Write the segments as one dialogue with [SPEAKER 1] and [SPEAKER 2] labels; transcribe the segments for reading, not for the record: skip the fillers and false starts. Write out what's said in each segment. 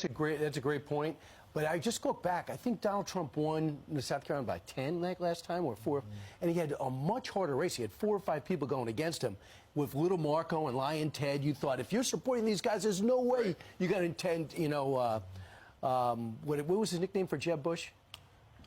[SPEAKER 1] That's a great point. But I just go back. I think Donald Trump won in South Carolina by 10 like last time, or 4, and he had a much harder race. He had 4 or 5 people going against him. With Little Marco and Lion Ted, you thought if you're supporting these guys, there's no way you're going to intend. What was his nickname for Jeb Bush?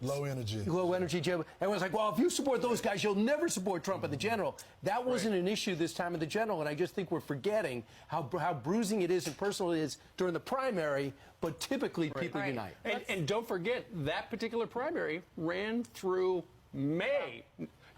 [SPEAKER 2] Low energy.
[SPEAKER 1] Low energy, Jeb. Everyone's like, well, if you support those guys, you'll never support Trump in the general. That wasn't an issue this time in the general, and I just think we're forgetting how bruising it is and personal it is during the primary, but typically people unite.
[SPEAKER 3] And don't forget, that particular primary ran through May.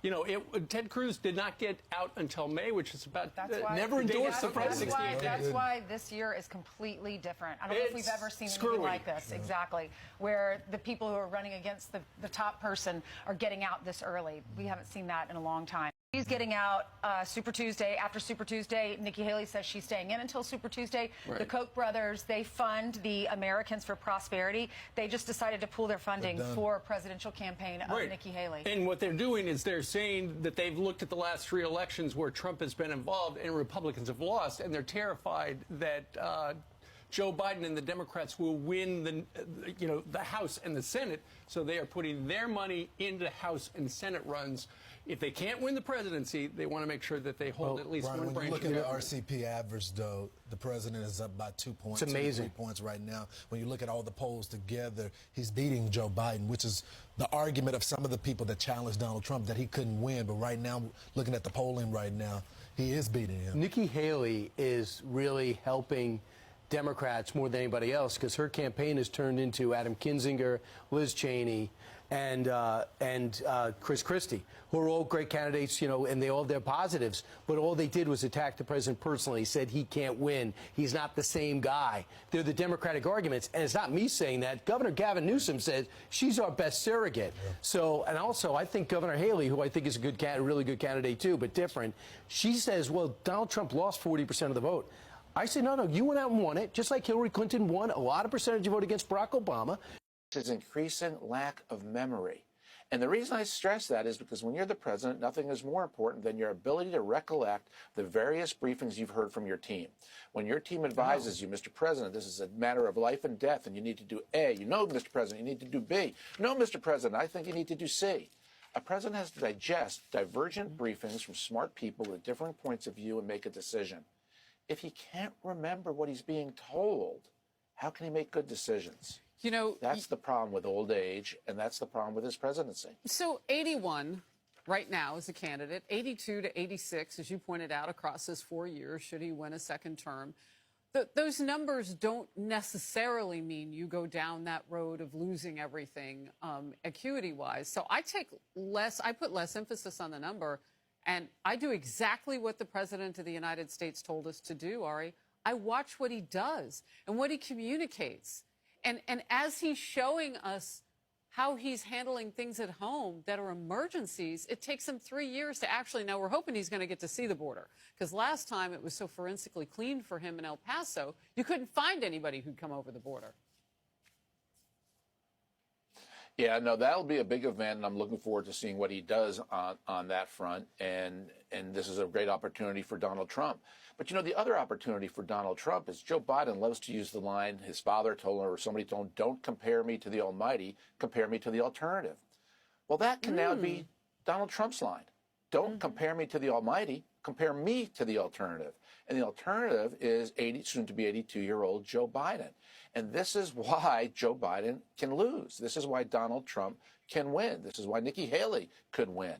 [SPEAKER 3] You know, Ted Cruz did not get out until May, which is about never endorsed the presidency.
[SPEAKER 4] That's why this year is completely different. I don't know if we've ever seen anything like this. Yeah. Exactly. Where the people who are running against the top person are getting out this early. We haven't seen that in a long time. She's getting out Super Tuesday. After Super Tuesday, Nikki Haley says she's staying in until Super Tuesday. Right. The Koch brothers, they fund the Americans for Prosperity. They just decided to pool their funding for a presidential campaign of Nikki Haley.
[SPEAKER 3] And what they're doing is they're saying that they've looked at the last 3 elections where Trump has been involved and Republicans have lost, and they're terrified that Joe Biden and the Democrats will win the House and the Senate, so they are putting their money into House and Senate runs. If they can't win the presidency, they want to make sure that they hold at least one branch.
[SPEAKER 2] When you look at the RCP average, though, the president is up by 2 points.
[SPEAKER 1] It's amazing.
[SPEAKER 2] 3 points right now. When you look at all the polls together, he's beating Joe Biden, which is the argument of some of the people that challenged Donald Trump that he couldn't win. But right now, looking at the polling right now, he is beating him.
[SPEAKER 1] Nikki Haley is really helping Democrats more than anybody else because her campaign has turned into Adam Kinzinger, Liz Cheney, and Chris Christie, who are all great candidates, you know, and they all have their positives. But all they did was attack the president personally. He said he can't win. He's not the same guy. They're the Democratic arguments, and it's not me saying that. Governor Gavin Newsom said she's our best surrogate. Yeah. So, and also, I think Governor Haley, who I think is a really good candidate too, but different, she says, well, Donald Trump lost 40% of the vote. I say, no, you went out and won it, just like Hillary Clinton won a lot of percentage of vote against Barack Obama.
[SPEAKER 5] Is increasing lack of memory. And the reason I stress that is because when you're the president, nothing is more important than your ability to recollect the various briefings you've heard from your team. When your team advises you, Mr. President, this is a matter of life and death, and you need to do A. You know, Mr. President, you need to do B. No, Mr. President, I think you need to do C. A president has to digest divergent briefings from smart people with different points of view and make a decision. If he can't remember what he's being told, how can he make good decisions?
[SPEAKER 6] You know,
[SPEAKER 5] that's the problem with old age, and that's the problem with his presidency.
[SPEAKER 6] So 81 right now as a candidate, 82 to 86, as you pointed out, across his 4 years, should he win a second term. Those numbers don't necessarily mean you go down that road of losing everything acuity-wise. So I put less emphasis on the number, and I do exactly what the President of the United States told us to do, Ari. I watch what he does and what he communicates. And as he's showing us how he's handling things at home that are emergencies, it takes him 3 years to actually, now we're hoping he's going to get to see the border. Because last time it was so forensically clean for him in El Paso, you couldn't find anybody who'd come over the border.
[SPEAKER 5] Yeah, no, that'll be a big event, and I'm looking forward to seeing what he does on that front. And this is a great opportunity for Donald Trump. But, you know, the other opportunity for Donald Trump is Joe Biden loves to use the line his father told him, or somebody told him, don't compare me to the Almighty, compare me to the alternative. Well, that can now be Donald Trump's line. Don't compare me to the Almighty, compare me to the alternative. And the alternative is soon to be 82-year-old Joe Biden. And this is why Joe Biden can lose. This is why Donald Trump can win. This is why Nikki Haley could win.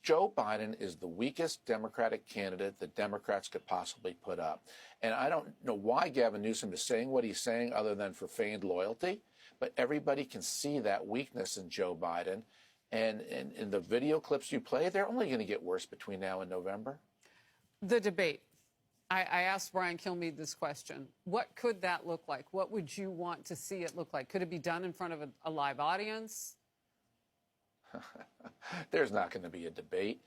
[SPEAKER 5] Joe Biden is the weakest Democratic candidate that Democrats could possibly put up. And I don't know why Gavin Newsom is saying what he's saying other than for feigned loyalty, but everybody can see that weakness in Joe Biden. And in the video clips you play, they're only going to get worse between now and November.
[SPEAKER 6] The debate. I asked Brian Kilmeade this question. What could that look like? What would you want to see it look like? Could it be done in front of a live audience?
[SPEAKER 5] There's not going to be a debate.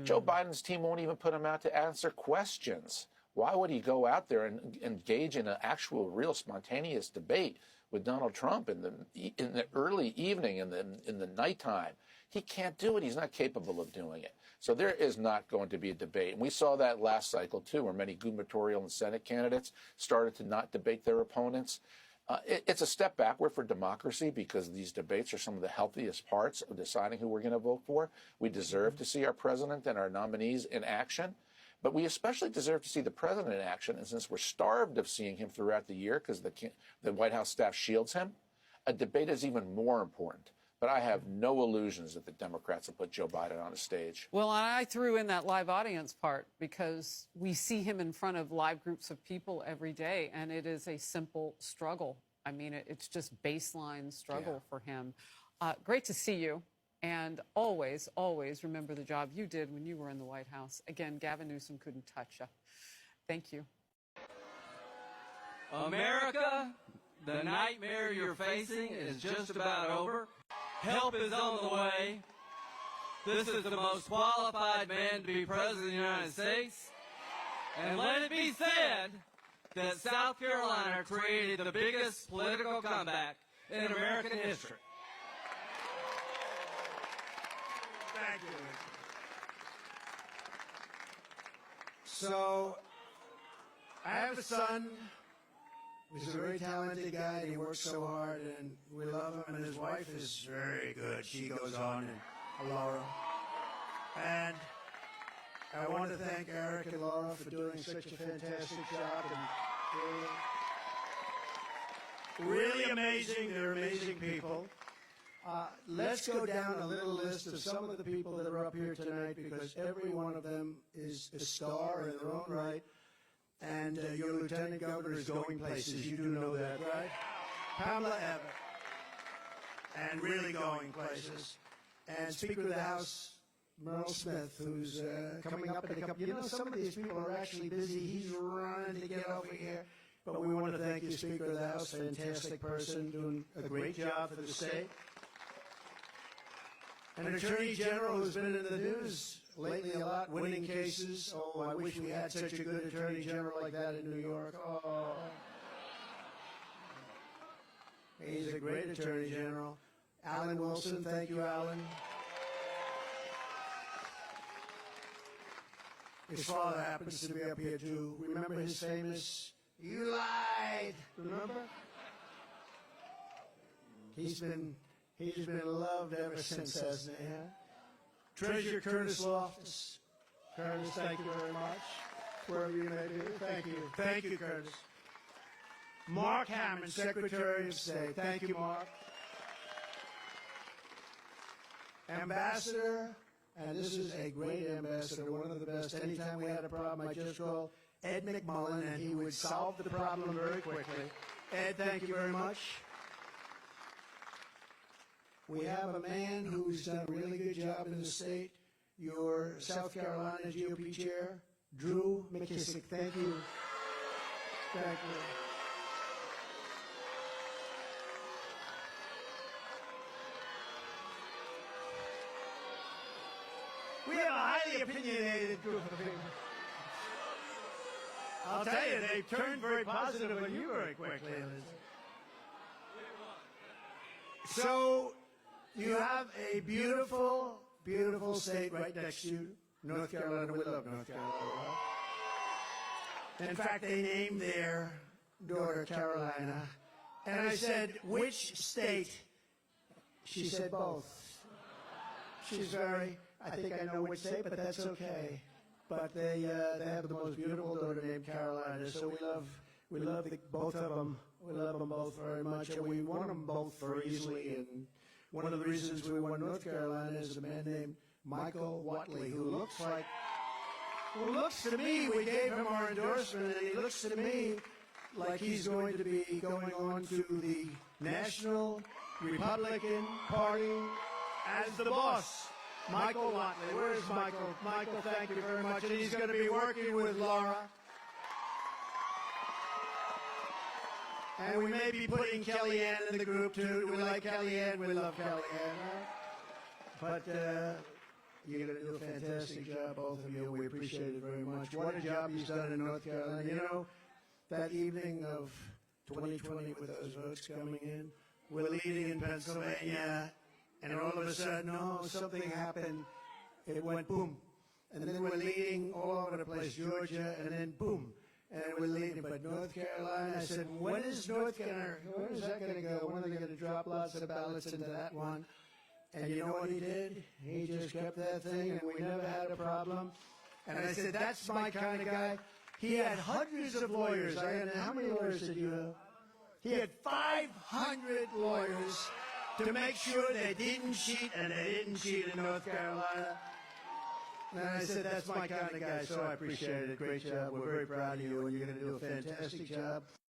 [SPEAKER 5] Joe Biden's team won't even put him out to answer questions. Why would he go out there and engage in an actual, real, spontaneous debate with Donald Trump in the early evening, in the nighttime? He can't do it. He's not capable of doing it. So there is not going to be a debate. And we saw that last cycle, too, where many gubernatorial and Senate candidates started to not debate their opponents. It's a step backward for democracy because these debates are some of the healthiest parts of deciding who we're going to vote for. We deserve to see our president and our nominees in action, but we especially deserve to see the president in action. And since we're starved of seeing him throughout the year because the White House staff shields him, a debate is even more important. But I have no illusions that the Democrats will put Joe Biden on a stage.
[SPEAKER 6] Well, I threw in that live audience part because we see him in front of live groups of people every day, and it is a simple struggle. I mean, it's just baseline struggle for him. Great to see you. And always, always remember the job you did when you were in the White House. Again, Gavin Newsom couldn't touch you. Thank you.
[SPEAKER 7] America, the nightmare you're facing is just about over. Help is on the way. This is the most qualified man to be president of the United States. And let it be said that South Carolina created the biggest political comeback in American history.
[SPEAKER 8] Thank you. So, I have a son. He's a very talented guy, and he works so hard, and we love him, and his wife is very good. She goes on, and Laura. And I want to thank Eric and Laura for doing such a fantastic job. And really amazing. They're amazing people. Let's go down a little list of some of the people that are up here tonight, because every one of them is a star in their own right. And your lieutenant governor is going places. You do know that, right? Pamela Abbott. And really going places. And Speaker of the House, Merle Smith, who's coming up in a couple. You know, some of these people are actually busy. He's running to get over here. But we want to thank you, Speaker of the House. Fantastic person, doing a great job for the state. An Attorney General who's been in the news lately a lot, winning cases. Oh, I wish we had such a good Attorney General like that in New York. Oh. He's a great Attorney General. Alan Wilson, thank you, Alan. His father happens to be up here, too. Remember his famous, "You lied," remember? He's been loved ever since, hasn't he? Huh? Treasurer Curtis Loftus. Curtis, thank you very much. Wherever you may be, thank you. Thank you, Curtis. Mark Hammond, Secretary of State. Thank you, Mark. Ambassador, and this is a great ambassador, one of the best. Anytime we had a problem, I just called Ed McMullen, and he would solve the problem very quickly. Ed, thank you very much. We have a man who's done a really good job in the state, your South Carolina GOP chair, Drew McKissick. Thank you. Thank you. We have a highly opinionated group of people. I'll tell you, they turned very positive on you very quickly. So, you have a beautiful, beautiful state right next to you, North Carolina. We love North Carolina. In fact, they named their daughter Carolina. And I said, which state? She said both. She's very, I think I know which state, but that's okay. But they have the most beautiful daughter named Carolina. So we love both of them. We love them both very much, and we won them both very easily. And one of the reasons we won North Carolina is a man named Michael Watley, who looks to me, we gave him our endorsement, and he looks to me like he's going to be going on to the National Republican Party as the boss. Michael Watley. Where's Michael? Michael, thank you very much. And he's going to be working with Laura. And we may be putting Kellyanne in the group, too. We like Kellyanne. We love Kellyanne. But you're going to do a fantastic job, both of you. We appreciate it very much. What a job he's done in North Carolina. You know, that evening of 2020 with those votes coming in, we're leading in Pennsylvania, and all of a sudden, something happened. It went boom. And then we're leading all over the place, Georgia, and then boom. and we're leading. But North Carolina, I said, when is that going to go? When are they going to drop lots of ballots into that one? And you know what he did? He just kept that thing, and we never had a problem. And I said, that's my kind of guy. He had hundreds of lawyers. How many lawyers did you have? He had 500 lawyers to make sure they didn't cheat, and they didn't cheat in North Carolina. And I said, that's my kind of guy, so I appreciate it. Great job. We're very proud of you, and you're going to do a fantastic job.